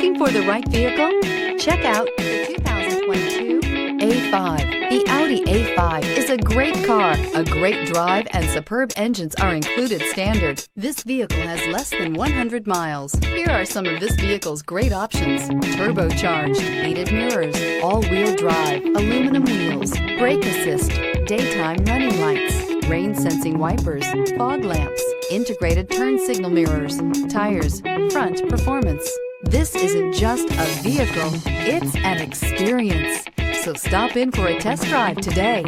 Looking for the right vehicle? Check out the 2022 A5. The Audi A5 is a great car. A great drive and superb engines are included standard. This vehicle has less than 100 miles. Here are some of this vehicle's great options: turbocharged, heated mirrors, all-wheel drive, aluminum wheels, brake assist, daytime running lights, rain-sensing wipers, fog lamps, integrated turn signal mirrors, tires, front performance. This isn't just a vehicle, it's an experience. So stop in for a test drive today.